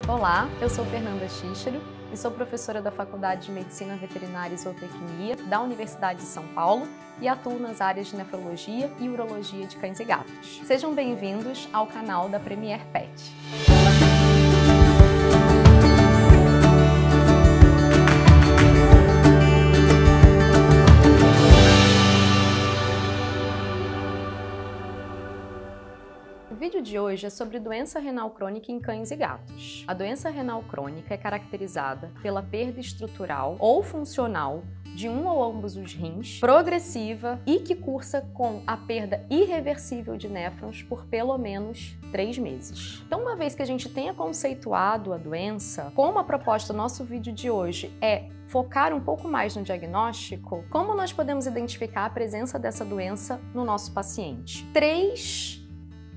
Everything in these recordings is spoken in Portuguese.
Olá, eu sou Fernanda Xíxero e sou professora da Faculdade de Medicina Veterinária e Zootecnia da Universidade de São Paulo e atuo nas áreas de nefrologia e urologia de cães e gatos. Sejam bem-vindos ao canal da Premier Pet. O vídeo de hoje é sobre doença renal crônica em cães e gatos. A doença renal crônica é caracterizada pela perda estrutural ou funcional de um ou ambos os rins, progressiva e que cursa com a perda irreversível de néfrons por pelo menos 3 meses. Então, uma vez que a gente tenha conceituado a doença, como a proposta do nosso vídeo de hoje é focar um pouco mais no diagnóstico, como nós podemos identificar a presença dessa doença no nosso paciente? 3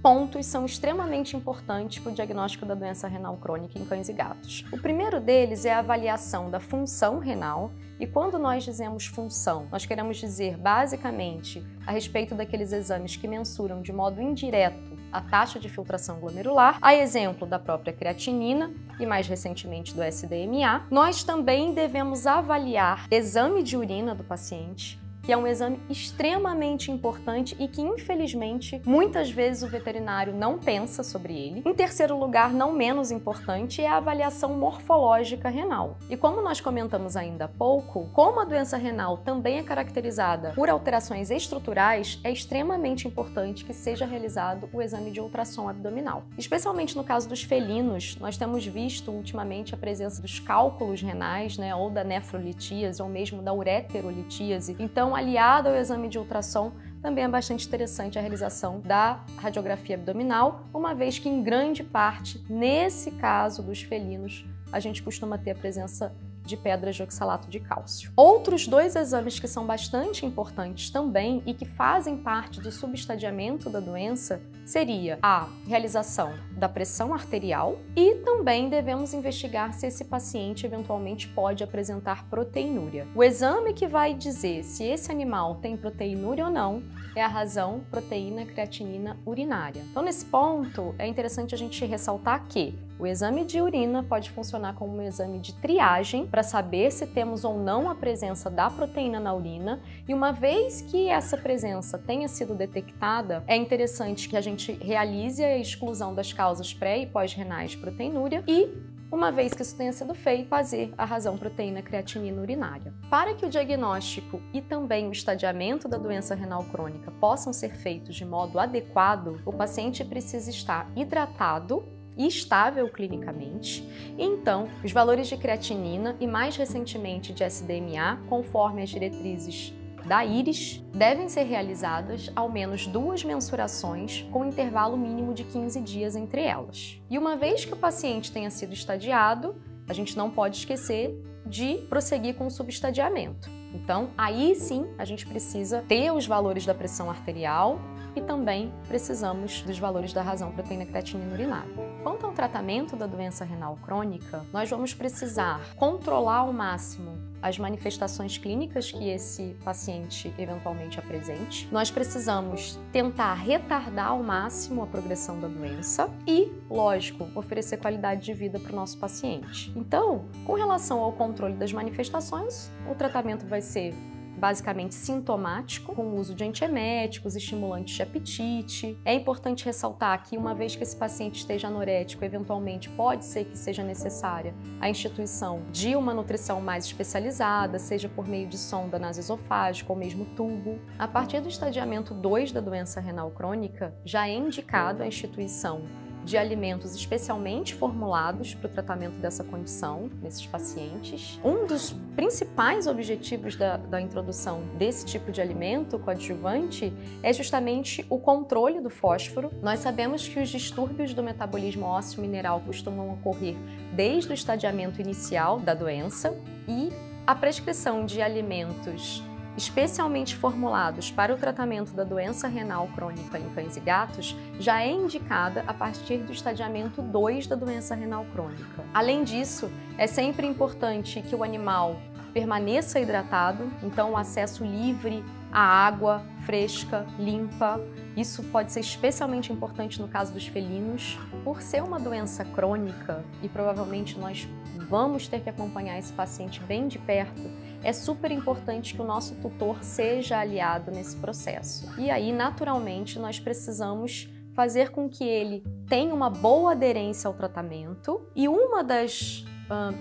pontos são extremamente importantes para o diagnóstico da doença renal crônica em cães e gatos. O primeiro deles é a avaliação da função renal, e quando nós dizemos função, nós queremos dizer basicamente a respeito daqueles exames que mensuram de modo indireto a taxa de filtração glomerular, a exemplo da própria creatinina e mais recentemente do SDMA. Nós também devemos avaliar exame de urina do paciente, que é um exame extremamente importante e que, infelizmente, muitas vezes o veterinário não pensa sobre ele. Em terceiro lugar, não menos importante, é a avaliação morfológica renal. E como nós comentamos ainda há pouco, como a doença renal também é caracterizada por alterações estruturais, é extremamente importante que seja realizado o exame de ultrassom abdominal. Especialmente no caso dos felinos, nós temos visto ultimamente a presença dos cálculos renais, ou da nefrolitíase, ou mesmo da ureterolitíase. Então, aliado ao exame de ultrassom, também é bastante interessante a realização da radiografia abdominal, uma vez que em grande parte, nesse caso dos felinos, a gente costuma ter a presença de pedras de oxalato de cálcio. Outros 2 exames que são bastante importantes também e que fazem parte do subestadiamento da doença seria a realização da pressão arterial e também devemos investigar se esse paciente eventualmente pode apresentar proteinúria. O exame que vai dizer se esse animal tem proteinúria ou não é a razão proteína creatinina urinária. Então, nesse ponto, é interessante a gente ressaltar que o exame de urina pode funcionar como um exame de triagem para saber se temos ou não a presença da proteína na urina, e uma vez que essa presença tenha sido detectada, é interessante que a gente realize a exclusão das causas pré- e pós-renais de proteinúria e, uma vez que isso tenha sido feito, fazer a razão proteína creatinina urinária. Para que o diagnóstico e também o estadiamento da doença renal crônica possam ser feitos de modo adequado, o paciente precisa estar hidratado e estável clinicamente. Então, os valores de creatinina e mais recentemente de SDMA, conforme as diretrizes da IRIS, devem ser realizadas ao menos 2 mensurações com intervalo mínimo de 15 dias entre elas. E uma vez que o paciente tenha sido estadiado, a gente não pode esquecer de prosseguir com o subestadiamento. Então, aí sim, a gente precisa ter os valores da pressão arterial e também precisamos dos valores da razão proteína creatinina urinária. Quanto ao tratamento da doença renal crônica, nós vamos precisar controlar ao máximo as manifestações clínicas que esse paciente eventualmente apresente. Nós precisamos tentar retardar ao máximo a progressão da doença e, lógico, oferecer qualidade de vida para o nosso paciente. Então, com relação ao controle das manifestações, o tratamento vai ser basicamente sintomático, com o uso de antieméticos, estimulantes de apetite. É importante ressaltar que, uma vez que esse paciente esteja anorético, eventualmente pode ser que seja necessária a instituição de uma nutrição mais especializada, seja por meio de sonda nasoesofágica ou mesmo tubo. A partir do estadiamento 2 da doença renal crônica, já é indicado a instituição de alimentos especialmente formulados para o tratamento dessa condição nesses pacientes. Um dos principais objetivos da introdução desse tipo de alimento coadjuvante é justamente o controle do fósforo. Nós sabemos que os distúrbios do metabolismo ósseo mineral costumam ocorrer desde o estadiamento inicial da doença, e a prescrição de alimentos especialmente formulados para o tratamento da doença renal crônica em cães e gatos, já é indicada a partir do estadiamento 2 da doença renal crônica. Além disso, é sempre importante que o animal permaneça hidratado, então o acesso livre a água fresca, limpa. Isso pode ser especialmente importante no caso dos felinos. Por ser uma doença crônica, e provavelmente nós vamos ter que acompanhar esse paciente bem de perto, é super importante que o nosso tutor seja aliado nesse processo. E aí, naturalmente, nós precisamos fazer com que ele tenha uma boa aderência ao tratamento. E uma das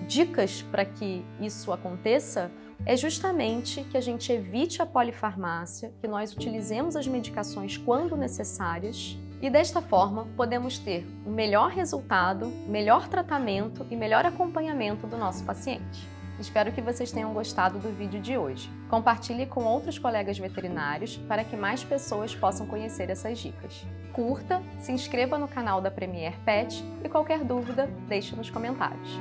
dicas para que isso aconteça é justamente que a gente evite a polifarmácia, que nós utilizemos as medicações quando necessárias e desta forma podemos ter um melhor resultado, melhor tratamento e melhor acompanhamento do nosso paciente. Espero que vocês tenham gostado do vídeo de hoje. Compartilhe com outros colegas veterinários para que mais pessoas possam conhecer essas dicas. Curta, se inscreva no canal da Premier Pet e qualquer dúvida, deixe nos comentários.